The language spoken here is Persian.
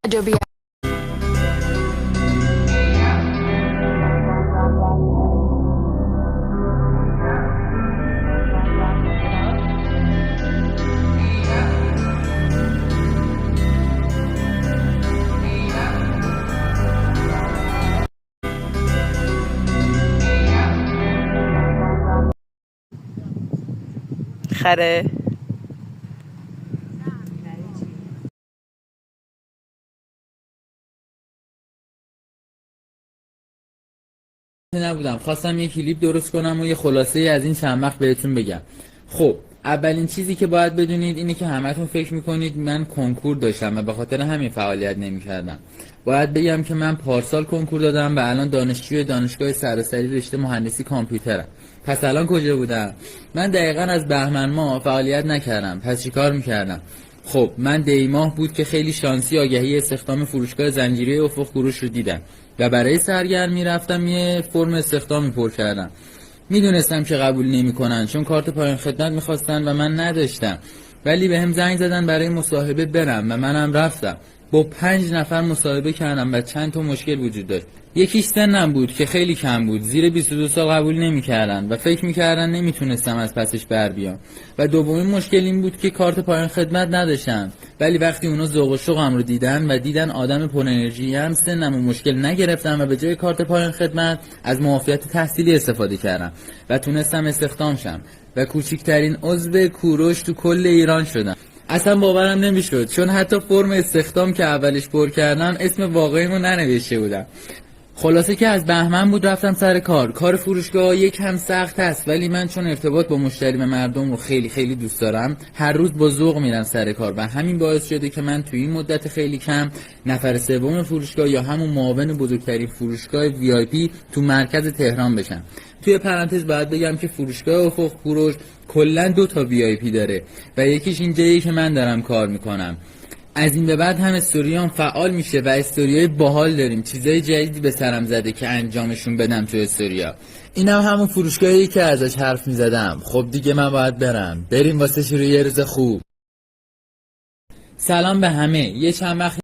Adobe خره. نبودم خواستم یه کلیپ درست کنم و یه خلاصه از این چند وقت بهتون بگم. خب اولین چیزی که باید بدونید اینه که همتون فکر میکنید من کنکور داشتم و به خاطر همین فعالیت نمیکردم. باید بگم که من پارسال کنکور دادم و الان دانشجوی دانشگاه سراسری رشته مهندسی کامپیوترم. پس الان کجا بودم؟ من دقیقا از بهمن ماه فعالیت نکردم. پس چیکار میکردم؟ خب من دی ماه بود که خیلی شانسی آگهی استخدام فروشگاه زنجیره افق فروش رو دیدم و برای سرگرمی رفتم یه فرم استخدامی پر کردم. میدونستم که قبول نمیکنن چون کارت پایان خدمت میخواستن و من نداشتم، ولی به هم زنگ زدن برای مصاحبه برم و منم رفتم. با 5 نفر مصاحبه کردم و چند تا مشکل وجود داشت. یکیش سنم بود که خیلی کم بود، زیر 22 سال قبول نمیکردن و فکر میکردن نمیتونستم از پسش بر بیام. و دومین مشکل این بود که کارت پایان خدمت نداشتم، ولی وقتی اونا ذوق و شوقم رو دیدن و دیدن آدم پر انرژی ام، سنم و مشکل نگرفتم و به جای کارت پایان خدمت از معافیت تحصیلی استفاده کردم و تونستم استخدام شم و کوچکترین عضو کوروش تو کل ایران شدم. اصلا باورم نمیشد چون حتی فرم استخدام که اولش پر کردم اسم واقعیمو ننوشته بودم. خلاصه که از بهمن بود رفتم سر کار فروشگاه یکم سخت است، ولی من چون ارتباط با مشتری و مردم رو خیلی خیلی دوست دارم هر روز با ذوق میرم سر کار و همین باعث شده که من توی این مدت خیلی کم نفر سوم فروشگاه یا همون معاون بزرگترین فروشگاه VIP تو مرکز تهران بشم. توی پرانتز باید بگم که فروشگاه افق فروش کلا 2 تا VIP داره و یکیش اینجاییه که من دارم کار میکنم. از این به بعد هم استوریام فعال میشه و استوریای باحال داریم، چیزای جدیدی به سرم زده که انجامشون بدم تو استوریا. اینم همون فروشگاهی که ازش حرف میزدم. خب دیگه من باید برم، بریم واسه شروع یه روز خوب. سلام به همه. یه چند وقت